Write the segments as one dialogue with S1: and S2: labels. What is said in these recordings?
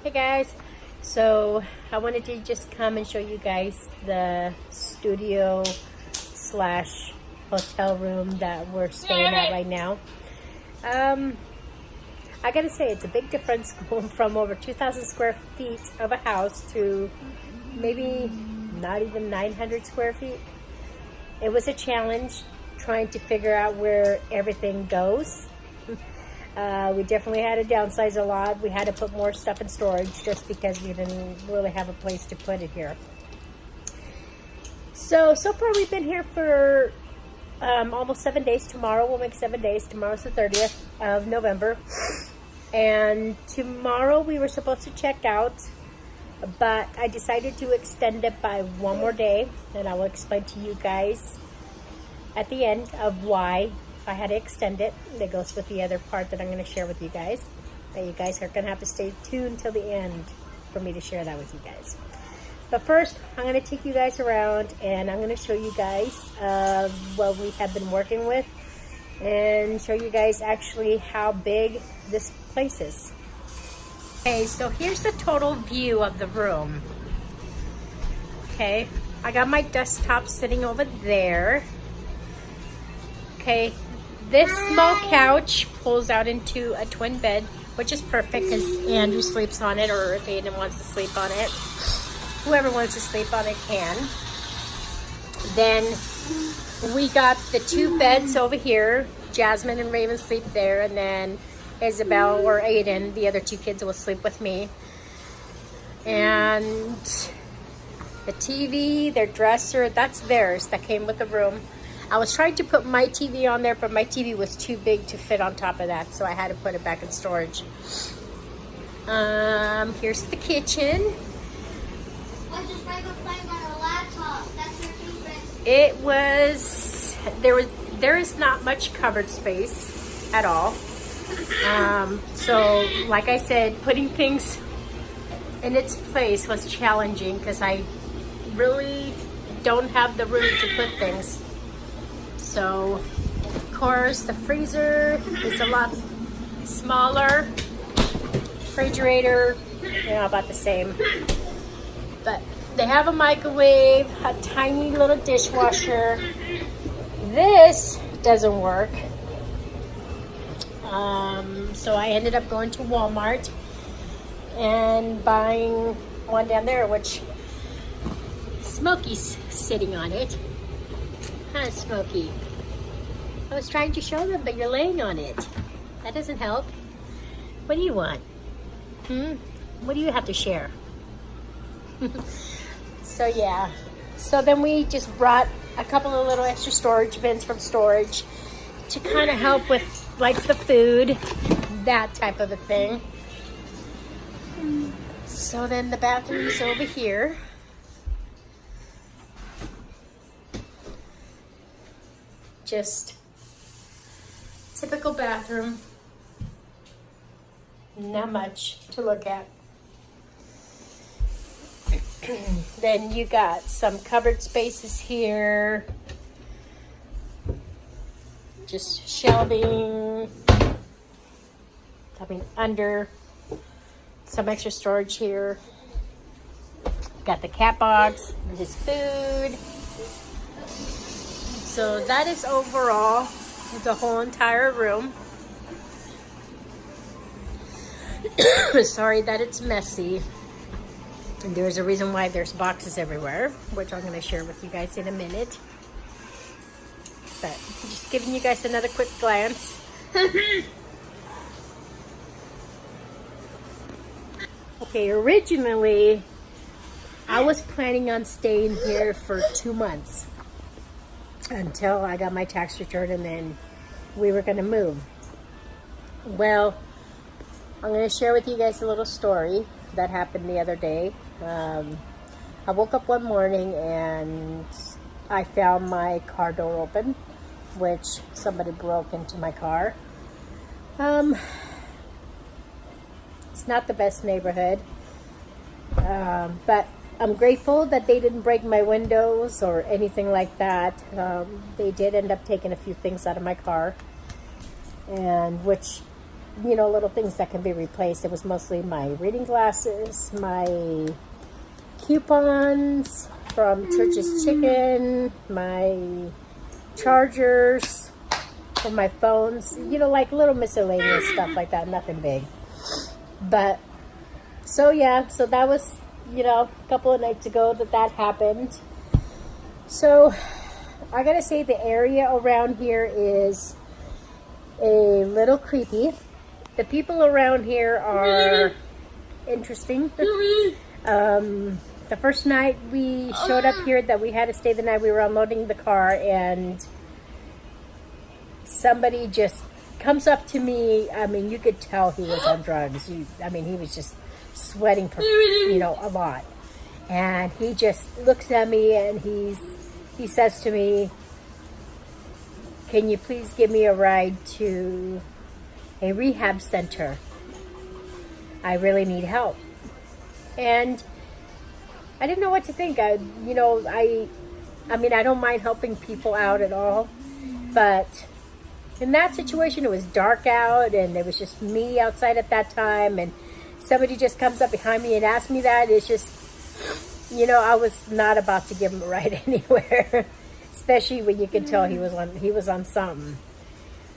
S1: Hey guys, so I wanted to just come and show you guys the studio slash hotel room that we're staying at right now. I gotta say, it's a big difference going from over 2,000 square feet of a house to maybe not even 900 square feet. It was a challenge trying to figure out where everything goes. We definitely had to downsize a lot. We had to put more stuff in storage just because we didn't really have a place to put it here. So far we've been here for almost 7 days. Tomorrow we'll make 7 days. Tomorrow's the 30th of November. And tomorrow we were supposed to check out, but I decided to extend it by one more day. And I will explain to you guys at the end of why I had to extend it. That goes with the other part that I'm going to share with you guys. But you guys are going to have to stay tuned till the end for me to share that with you guys. But first, I'm going to take you guys around and I'm going to show you guys what we have been working with and show you guys actually how big this place is. Okay, so here's the total view of the room. Okay, I got my desktop sitting over there. Okay, this small couch pulls out into a twin bed, which is perfect because Andrew sleeps on it, or if Aiden wants to sleep on it. Whoever wants to sleep on it can. Then we got the two beds over here. Jasmine and Raven sleep there, and then Isabel or Aiden, the other two kids, will sleep with me. And the TV, their dresser, that's theirs. That came with the room. I was trying to put my TV on there, but my TV was too big to fit on top of that, so I had to put it back in storage. Here's the kitchen.
S2: I just tried to play on a laptop. That's your favorite.
S1: It was there is not much cupboard space at all. So like I said, putting things in its place was challenging because I really don't have the room to put things. So, of course, the freezer is a lot smaller. Refrigerator, about the same. But they have a microwave, a tiny little dishwasher. This doesn't work. So I ended up going to Walmart and buying one down there, which Smokey's sitting on it. Huh, Smokey? I was trying to show them, but you're laying on it. That doesn't help. What do you want? What do you have to share? So yeah. So then we just brought a couple of little extra storage bins from storage to kind of help with like the food, that type of a thing. So then the bathroom's over here. Just typical bathroom. Not much to look at. Then you got some cupboard spaces here. Just shelving. Coming under. Some extra storage here. Got the cat box. Just food. So that is overall the whole entire room. Sorry that it's messy. And there's a reason why there's boxes everywhere, which I'm going to share with you guys in a minute. But just giving you guys another quick glance. Okay, originally I was planning on staying here for 2 months. Until I got my tax return, and then we were going to move. Well, I'm going to share with you guys a little story that happened the other day. I woke up one morning and I found my car door open, which somebody broke into my car. It's not the best neighborhood, but I'm grateful that they didn't break my windows or anything like that. They did end up taking a few things out of my car, and which little things that can be replaced. It was mostly my reading glasses, my coupons from Church's Chicken, my chargers for my phones, like little miscellaneous stuff like that, nothing big. But, so that was, a couple of nights ago that happened. So, I gotta say the area around here is a little creepy. The people around here are interesting. The first night we showed up here that we had to stay the night, we were unloading the car, and somebody just comes up to me. I mean, you could tell he was on drugs. He was just sweating, a lot. And he just looks at me and he says to me, "Can you please give me a ride to a rehab center? I really need help." And I didn't know what to think. I don't mind helping people out at all, but in that situation, it was dark out, and it was just me outside at that time, and somebody just comes up behind me and asks me that. It's just, I was not about to give him a ride anywhere, especially when you could tell he was on something.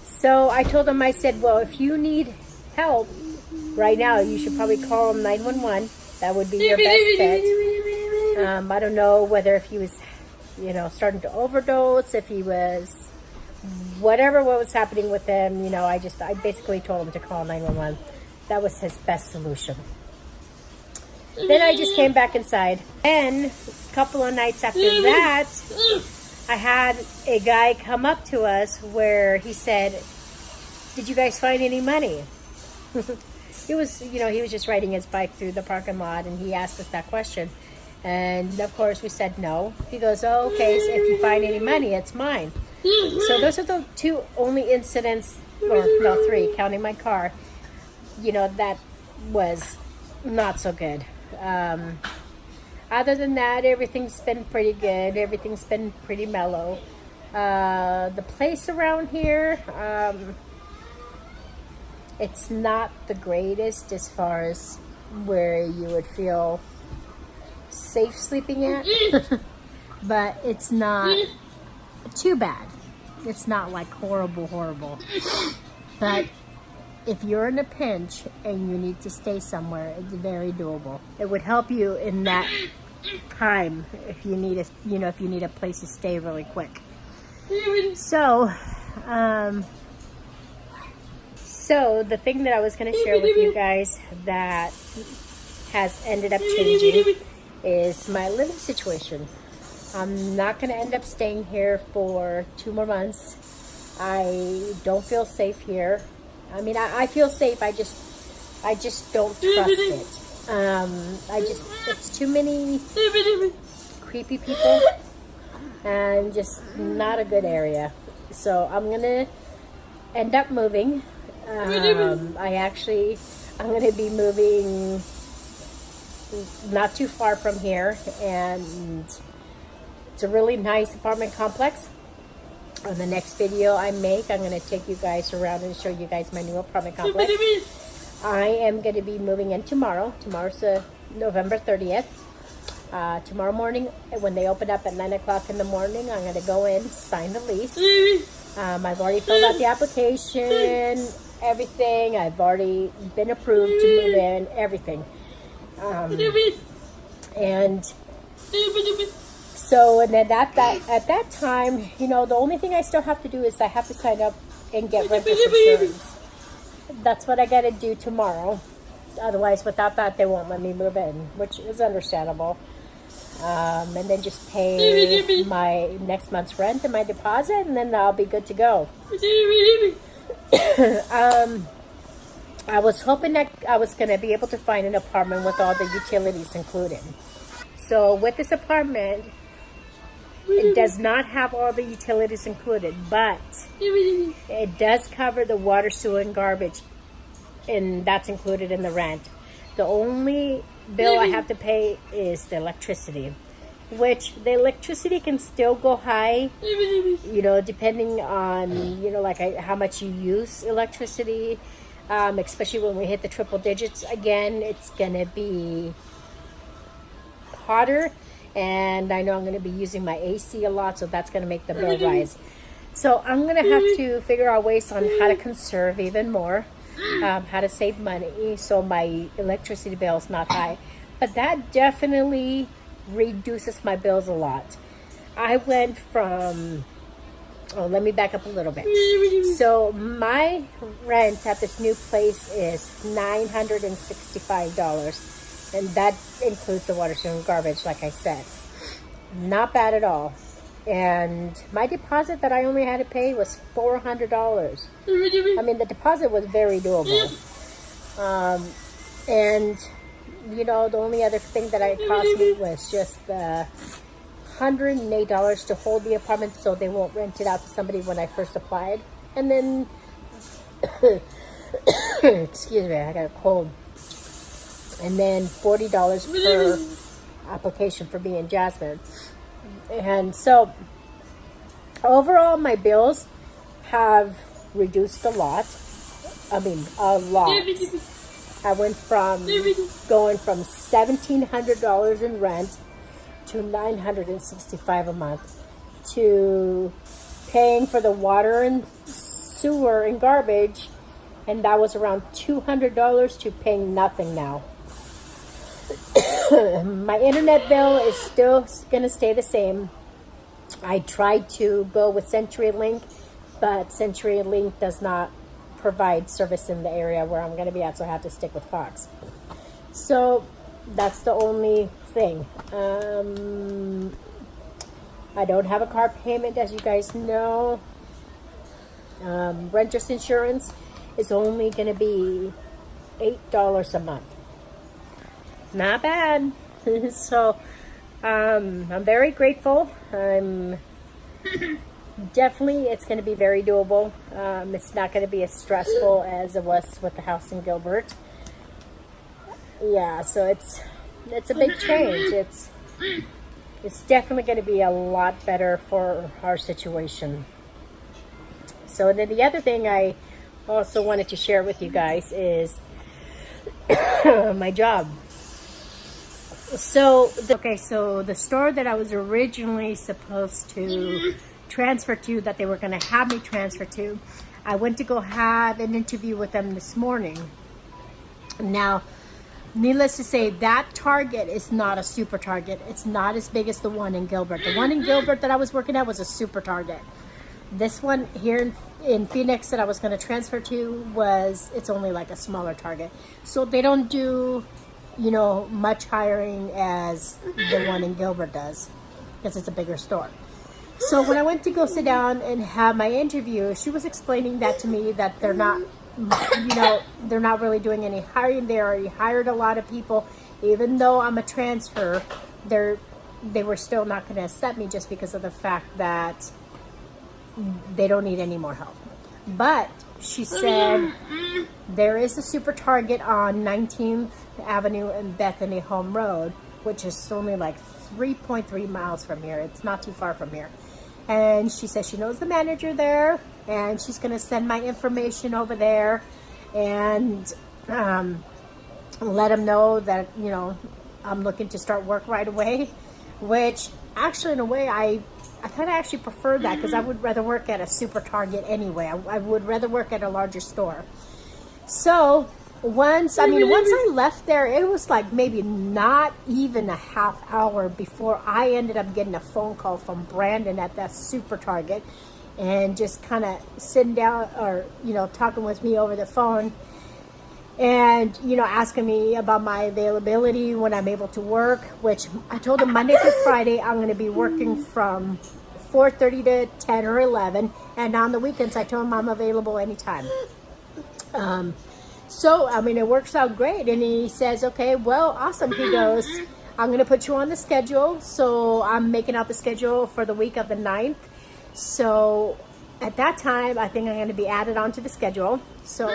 S1: So I told him, I said, well, if you need help right now, you should probably call 911. That would be your best bet. I don't know whether if he was, starting to overdose, if he was, what was happening with him, I basically told him to call 911. That was his best solution. Then I just came back inside. Then, a couple of nights after that, I had a guy come up to us where he said, "Did you guys find any money?" He was just riding his bike through the parking lot, and he asked us that question. And of course we said no. He goes, "Oh, okay, so if you find any money, it's mine." So those are the two only incidents, or no, three, counting my car, that was not so good. Other than that, everything's been pretty good. Everything's been pretty mellow. The place around here, it's not the greatest as far as where you would feel safe sleeping at, but it's not too bad. It's not like horrible. But if you're in a pinch and you need to stay somewhere, it's very doable. It would help you in that time if you need a place to stay really quick. So the thing that I was going to share with you guys that has ended up changing is my living situation. I'm not going to end up staying here for 2 more months. I don't feel safe here. I mean, I feel safe. I just don't trust it. It's too many creepy people and just not a good area. So I'm going to end up moving. I'm going to be moving not too far from here, and it's a really nice apartment complex. On the next video I make, I'm going to take you guys around and show you guys my new apartment complex. I am going to be moving in tomorrow. Tomorrow's November 30th. Tomorrow morning, when they open up at 9 o'clock in the morning, I'm going to go in, sign the lease. I've already filled out the application, everything. I've already been approved to move in, everything. And then at that time, the only thing I still have to do is I have to sign up and get renter's insurance. That's what I got to do tomorrow. Otherwise, without that, they won't let me move in, which is understandable. And then just pay my next month's rent and my deposit, and then I'll be good to go. I was hoping that I was going to be able to find an apartment with all the utilities included. So with this apartment, it does not have all the utilities included, but it does cover the water, sewer, and garbage, and that's included in the rent. The only bill I have to pay is the electricity, which the electricity can still go high, depending on, how much you use electricity. especially when we hit the triple digits again. It's gonna be hotter, and I know I'm gonna be using my AC a lot, so that's gonna make the bill rise. So I'm gonna have to figure out ways on how to conserve even more, how to save money so my electricity bill is not high. But that definitely reduces my bills a lot. I went from, let me back up a little bit. So my rent at this new place is $965, and that includes the water, sewer, and garbage, like I said. Not bad at all. And my deposit that I only had to pay was $400. I mean, the deposit was very doable. And you know, the only other thing that it cost me was just the $108 to hold the apartment so they won't rent it out to somebody when I first applied. And then, excuse me, I got a cold. And then $40 per application for me and Jasmine. And so, overall, my bills have reduced a lot. I mean, a lot. I went from going from $1,700 in rent to $965 a month, to paying for the water and sewer and garbage, and that was around $200, to paying nothing now. My internet bill is still going to stay the same. I tried to go with CenturyLink, but CenturyLink does not provide service in the area where I'm going to be at, so I have to stick with Cox. So that's the only thing. I don't have a car payment, as you guys know. Renter's insurance is only going to be $8 a month. Not bad. So I'm very grateful. I'm definitely, it's going to be very doable. It's not going to be as stressful as it was with the house in Gilbert. Yeah, so it's a big change. It's definitely going to be a lot better for our situation. So then the other thing I also wanted to share with you guys is my job. So the store that I was originally supposed to transfer to, that they were going to have me transfer to, I went to go have an interview with them this morning. Now, needless to say, that Target is not a super Target. It's not as big as the one in Gilbert. The one in Gilbert that I was working at was a super Target. This one here in Phoenix that I was going to transfer to it's only like a smaller Target. So they don't do, you know, much hiring as the one in Gilbert does, because it's a bigger store. So when I went to go sit down and have my interview, she was explaining that to me, that they're not, you know, they're not really doing any hiring. They already hired a lot of people. Even though I'm a transfer, they were still not going to accept me just because of the fact that they don't need any more help. But she said there is a super Target on 19th Avenue and Bethany Home Road, which is only like 3.3 miles from here. It's not too far from here. And she says she knows the manager there, and she's going to send my information over there and let him know that, you know, I'm looking to start work right away, which actually in a way I kind of actually prefer that, because I would rather work at a super Target anyway. I would rather work at a larger store. So once I left there, it was like maybe not even a half hour before I ended up getting a phone call from Brandon at that super Target, and just kind of sitting down, or, you know, talking with me over the phone, and, you know, asking me about my availability when I'm able to work, which I told him Monday through Friday I'm going to be working from 4:30 to 10 or 11, and on the weekends I told him I'm available anytime. So, I mean, it works out great. And he says, okay, well, awesome. He goes, I'm going to put you on the schedule. So I'm making out the schedule for the week of the 9th. So at that time, I think I'm going to be added onto the schedule. So,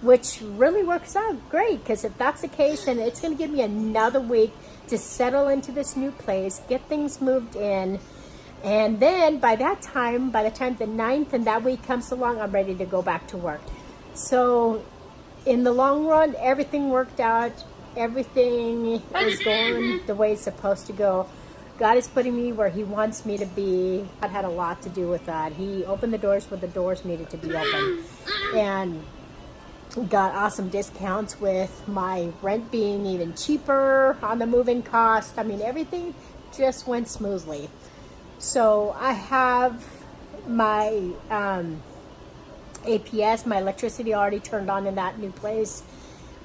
S1: which really works out great, because if that's the case, then it's going to give me another week to settle into this new place, get things moved in. And then by the time the 9th and that week comes along, I'm ready to go back to work. So in the long run, everything worked out. Everything is going the way it's supposed to go. God is putting me where He wants me to be. God had a lot to do with that. He opened the doors where the doors needed to be open. And got awesome discounts with my rent being even cheaper on the move-in cost. I mean, everything just went smoothly. So I have my APS, my electricity already turned on in that new place.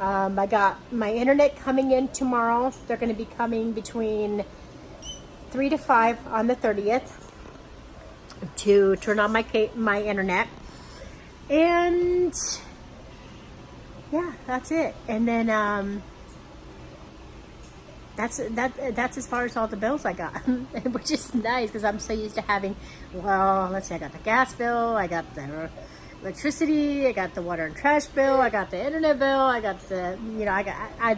S1: I got my internet coming in tomorrow. They're going to be coming between 3 to 5 on the 30th to turn on my internet. And yeah, that's it. And then that's as far as all the bills I got, which is nice because I'm so used to having, well, let's see, I got the gas bill, I got the electricity, I got the water and trash bill, I got the internet bill, I got the,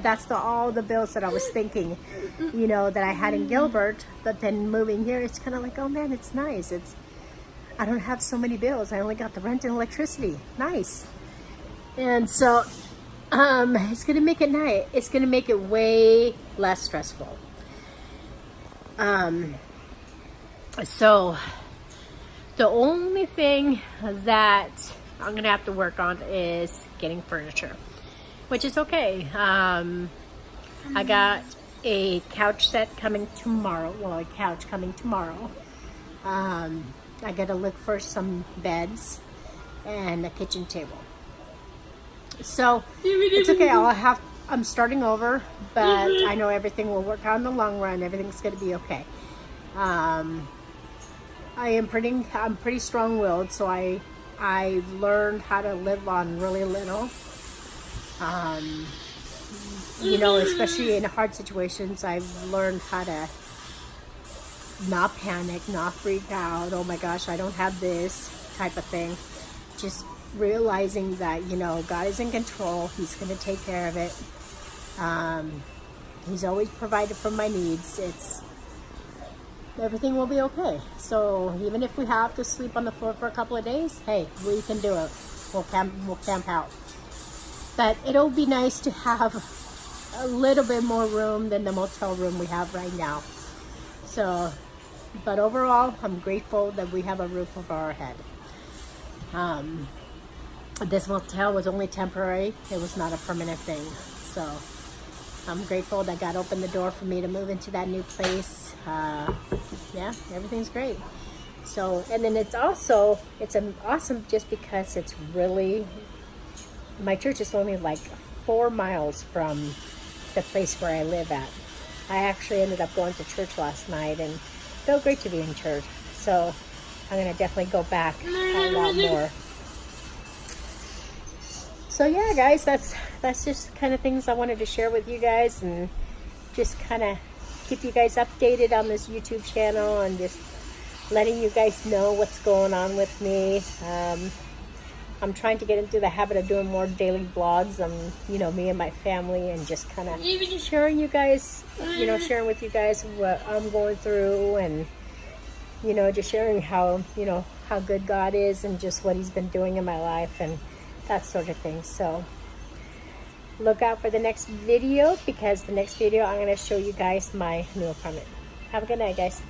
S1: that's all the bills that I was thinking, that I had in Gilbert. But then moving here, it's kind of like, oh man, it's nice. I don't have so many bills. I only got the rent and electricity. Nice. And so it's gonna make it nice. It's gonna make it way less stressful. So the only thing that I'm gonna have to work on is getting furniture, which is okay. I got a couch set coming tomorrow. Well, a couch coming tomorrow. I gotta look for some beds and a kitchen table. So it's okay. I'm starting over, but I know everything will work out in the long run. Everything's gonna be okay. I'm pretty strong-willed, so I've learned how to live on really little. Especially in hard situations, I've learned how to not panic, not freak out. Oh my gosh, I don't have this type of thing. Just realizing that, God is in control. He's going to take care of it. He's always provided for my needs. Everything will be okay. So even if we have to sleep on the floor for a couple of days, hey, we can do it. We'll camp out. But it'll be nice to have a little bit more room than the motel room we have right now. So, but overall, I'm grateful that we have a roof over our head. This motel was only temporary. It was not a permanent thing. So I'm grateful that God opened the door for me to move into that new place. Yeah, everything's great. So, and then it's awesome just because it's really, my church is only like 4 miles from the place where I live at. I actually ended up going to church last night and it felt great to be in church. So I'm going to definitely go back a lot more. So yeah, guys, that's just the kind of things I wanted to share with you guys and just kind of keep you guys updated on this YouTube channel and just letting you guys know what's going on with me. I'm trying to get into the habit of doing more daily vlogs on, me and my family and just kind of sharing sharing with you guys what I'm going through and, just sharing how good God is and just what He's been doing in my life and that sort of thing. So look out for the next video because the next video I'm going to show you guys my new apartment. Have a good night, guys.